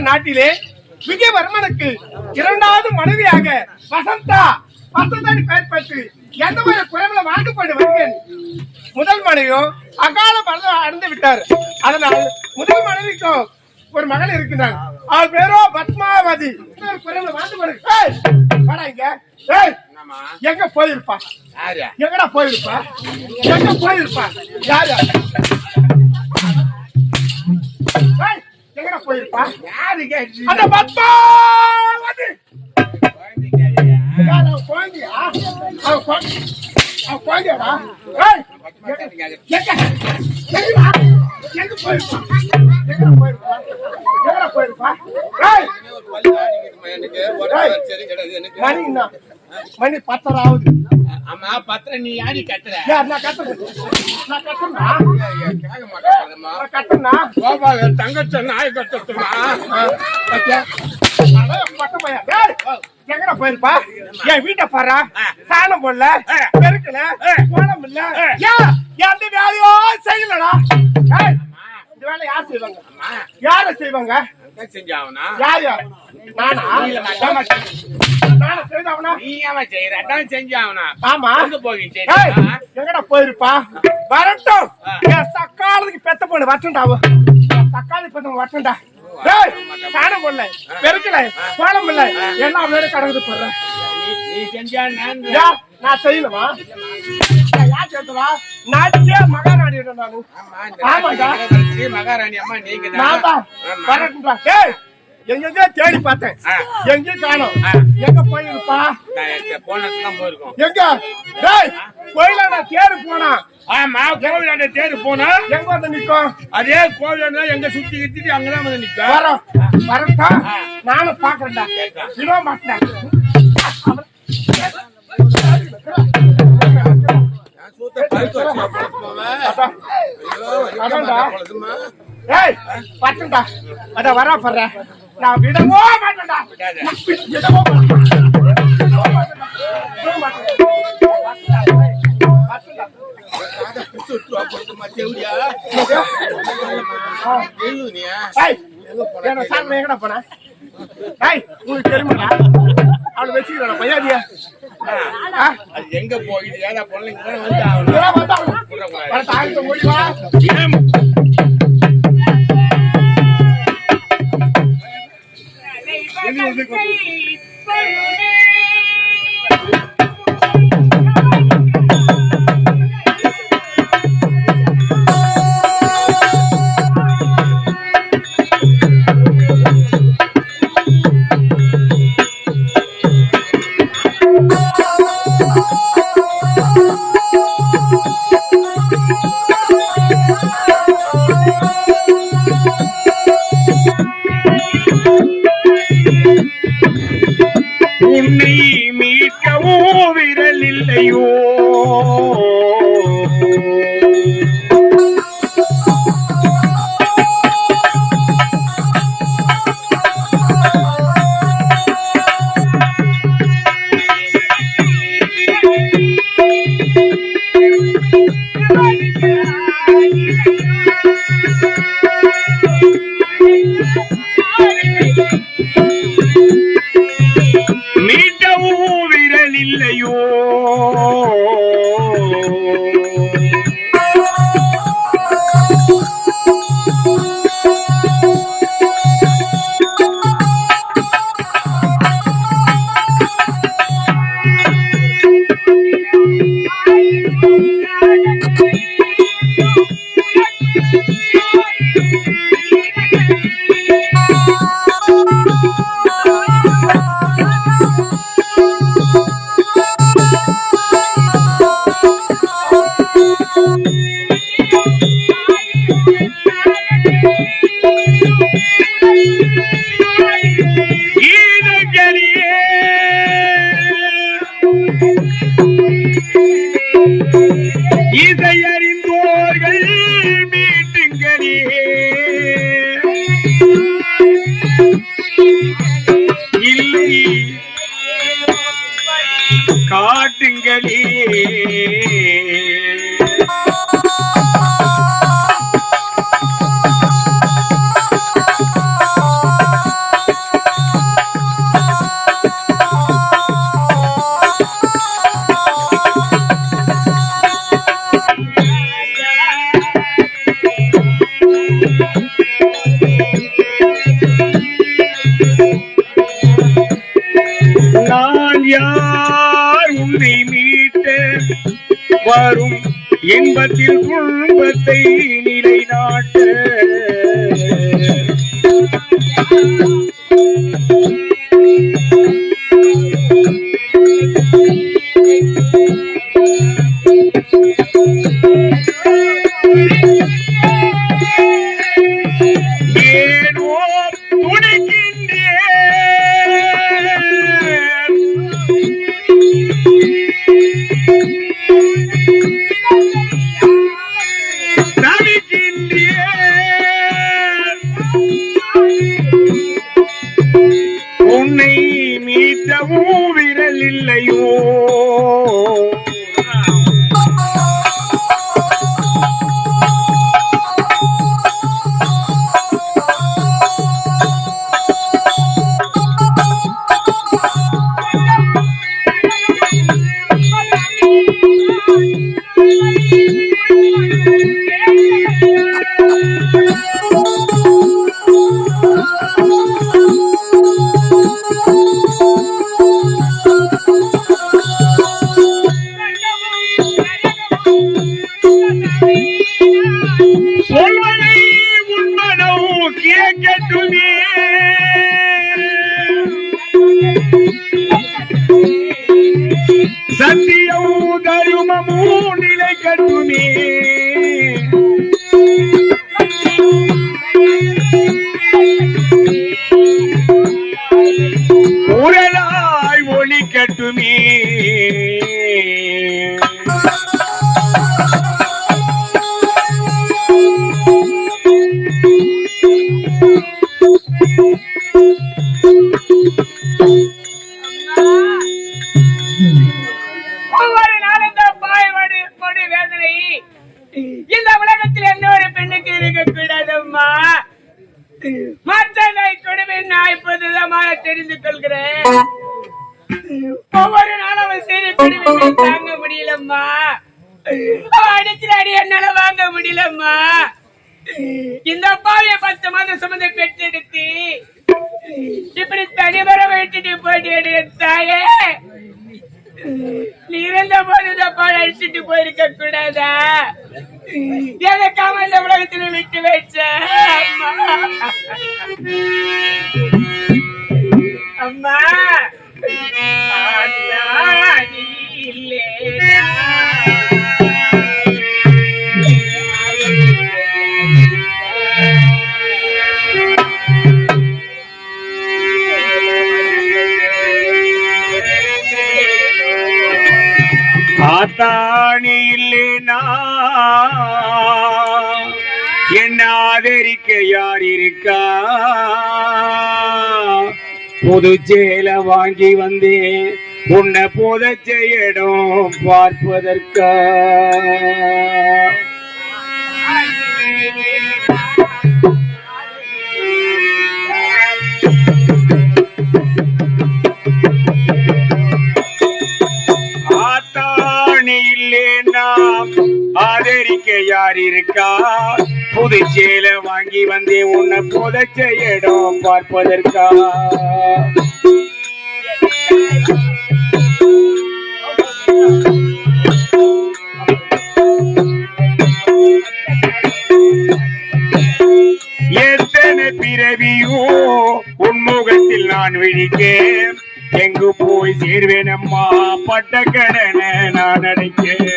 நாட்டிலே விஜயவர்மனுக்கு இரண்டாவது மனைவியாக வசந்தா பெயர் பெற்று எந்த ஒரு குறைவில வாழ்ந்துகொண்டு வருகிறேன். முதல் மனைவியும் அகால மரணம் அடைந்து விட்டார். அதனால் முதல் மனைவிக்கும் ஒரு மகள் இருக்கிறார். அவள் பேரோ பத்மாவதி. குறைவில வாழ்ந்து எங்க போயிருப்பா? எங்கடா போயிருப்பா? எங்க போயிருப்பா? யாரு எங்கடா போயிருப்பா? யாரு அந்த பத்மாவதி குழந்தையா? அவன் குழந்தையாடா? எங்க போயிருப்பா? எங்கடா போயிருப்பா? எங்கடா போயிருப்பா? மணி 10 ஆகுது. ஆமா 10 நீ யாரி கத்துற? நான் கத்துறேன். தங்கச்ச நாய் கத்துமா? எங்கடா போயிருப்பா? என் வீட்டை பாரு, சாணம் போடல, பெருக்கல, கோலம் இல்ல, எந்த வேலையோ செய்யலடா. இந்த வேலை யார் செய்வாங்க? யார செய்வாங்க? செஞ்சாவனா? யாரு? நானா? ஆமா. எங்கடா போயிருப்பா? வரட்டும். சக்காலத்துக்கு பெத்த பொண்ணு வரட்டும்டாவும். தக்காளி பெத்த வரட்டும்டா. சாணம் போடல, பெருக்கல, கோலம் இல்ல, எல்லாம் கடவுள் போடுற. நான் செய்யணுமா? யார் கேட்கறா? நாட்டிலே மகாராணி நானு. ஆமாடா. மகாராணி அம்மா நீங்க நான் தான் வரட்டும்டா. ஏய் எங்க தேடி பார்த்தேன், எங்கேயும் காணோம். எங்க போயிருப்பா? போனதான் போயிருக்கோம். எங்க? டேய் கோயிலாண்ட தேடி போனா. ஆமா கோவிலாண்ட தேடி போனா எங்க வந்து நிக்கும்? அதே கோவிலாண்ட எங்க சுத்தி கித்திட்டு அங்கதான் வந்து நிக்கும். வரோம் வரட்டா, நானும் பாக்குறேன்டா. விட மாட்டேன். ஏய் பட்டுண்டா, அத வரா படுற. நான் விடவோ மாட்டேன்டா. விடவோ எங்கடா போன? உங்களுக்கு தெரியுமாடா? அவளை வச்சுக்கிறேன் பையாதியா. எங்க போகுது ஏதா பொண்ணு முடிவா உன்னை மீட்கவோ விரல் இல்லையோ, இதையறிந்தோர்கள் மீட்டுங்களே, இல்லை காட்டுங்களே. நான் யார் உன்னை மீட்ட வரும் இன்பத்தில் துன்பத்தை நிலைநாட்ட, ஏனோ துடிக்கின்றேன் உன்னை மீட்டவும் விரல் இல்லையோ, உரலாய் ஒலிக்கட்டுமே. ஒவ்வொரு நாளும் இந்த பாய்வாடு கொடு வேதனை இந்த உலகத்தில் எந்த ஒரு பெண்ணுக்கு இருக்கக்கூடாதம்மா. மற்ற நாய் கொடுமை நான் இப்போதுதான் தெரிந்து கொள்கிறேன். ஒவ்வொரு நாளும் அவன் செய்த கொடுமை தாங்க முடியலம்மா. அடிக்கிற அடி என்னால வாங்க முடியலம்மா. இந்த பாவிய 10 மாதம் சுமந்து பெற்றெடுத்து இப்படி தனிவர விட்டுட்டு போயிட்டு தாயே, நீ இருந்த போது இந்த பால் அடிச்சுட்டு போயிருக்க கூடாதா? எனக்காம இந்த உலகத்துல விட்டு வச்ச அம்மா. ஆத்தாணி இல்லேனா என்ன ஆதரிக்க யார் இருக்கா? புது சேலை வாங்கி வந்தேன் உன்னை புதைச்ச இடம் பார்ப்பதற்கா? ஆதரிக்க யார் இருக்கா? புது சேலை வாங்கி வந்தே உன்னை புதைச்ச இடம் பார்ப்பதற்கா? எத்தனை பிறவியோ உன்முகத்தில் நான் விழிக்கேன், எங்கு போய் சேர்வேன் அம்மா பட்ட கடனை நான் அடைக்கேன்.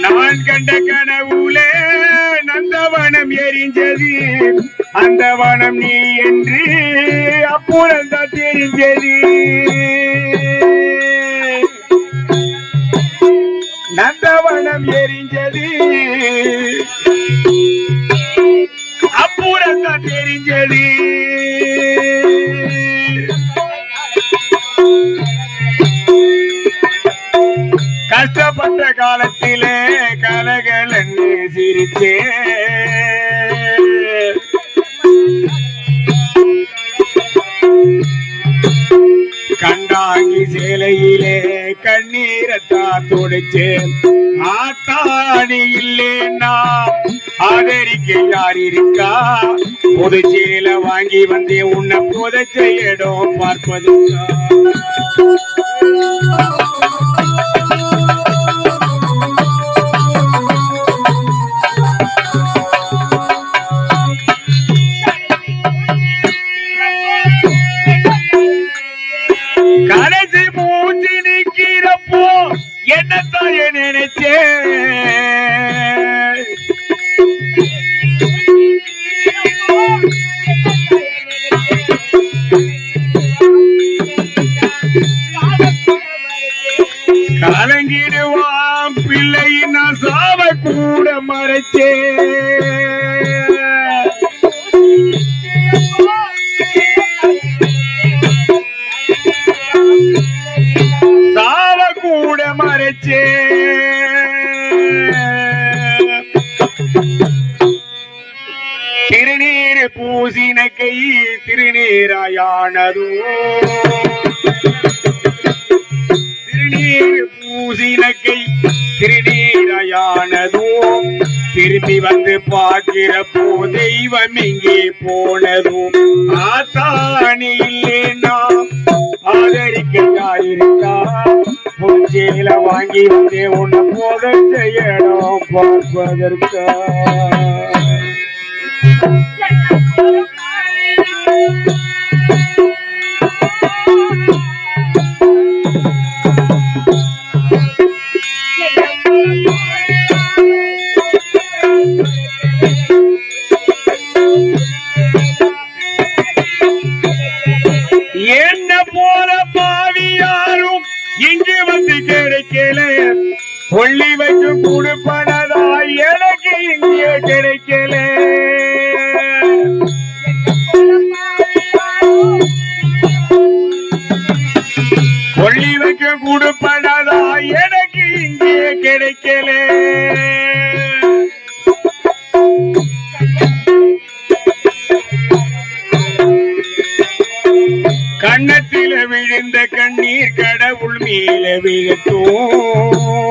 நான் கண்ட கனவுலே நந்தவனம் எரிஞ்சது, அந்த வனம் நீ என்று அப்புறம்தான் தெரிஞ்சது. நந்தவனம் எரிஞ்சது, அப்புறம்தான் தெரிஞ்சது. கஷ்டப்பட்ட காலத்திலே கலகலன்னு சிரிச்சே, கண்டாங்கி சேலையிலே கண்ணீரத்தான் துடைச்சேன். ஆத்தாணி இல்லேன்னா ஆதரிக்க யார் இருக்கா? புது சேலை வாங்கி வந்தே உன்னை புதைச்ச இடம் பார்ப்பதுக்கா? கடைசி மூச்சு நிக்கிறப்போ என்னத்தான் நினைச்சேன், கலங்கிடுவான் பிள்ளை நான் சாவ கூட மறைச்சேன். சாவ கூட மறைச்சே, திருநீர் பூசின கை திருநீராயானதோ, திருநீர் பூசின கை திருநீராயானதோ, திரும்பி வந்து பார்க்கிறப்போ தெய்வம் இங்கே போனதோ. ஆத்தாணி இல்லேன்னா ஆதரிக்க யார் புதுச்சேல வாங்கி வந்தே உன்னை புதைச்ச இடம் பார்ப்பதற்கா என்ன போல பாவியாரும் இங்கு வந்து கிடைக்கல கொள்ளி வச்சு கொடுப்பனதா எனக்கு இங்கே கிடைக்கல கொள்ளி வைக்க கொடுப்பனதா எனக்கு இங்கே கிடைக்கல கண்ணத்தில விழுந்த கண்ணீர் கடவுள் மேல விழட்டும்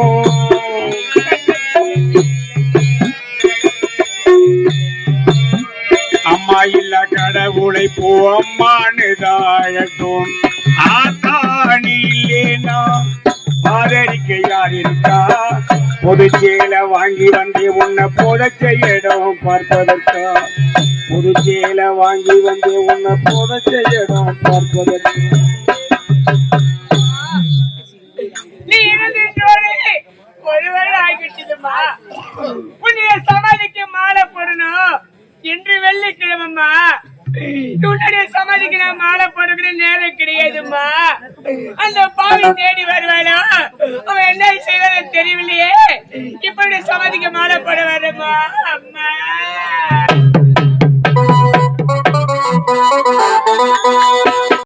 அம்மா இல்ல கடவுளை போ அம்மானு தாழட்டும் ஆத்தாணி இல்லேனா ஆதரிக்க யார் இருக்கா புதுச்சேல வாங்கி வந்து உன்னை புதைச்ச இடம் பார்ப்பதற்கா புதுச்சேல வாங்கி வந்து உன்னை புதைச்ச இடம் பார்ப்பதற்கா நீ இறந்துட்டோடு ஒரு வருடம் ஆகிடுச்சுமா உன்னுடைய சமாதிக்கு மாலை போடணும் இன்று வெள்ளிக்கிழமைமா உன்னுடைய சமாதிக்கு நான் மாலை போடுகிற நேரம் கிடையாதுமா அந்த பாவி தேடி வருவானா அவன் என்ன செய்வான்னு தெரியவில்லையே இப்படி சமாதிக்கு மாலை போட வரமா அம்மா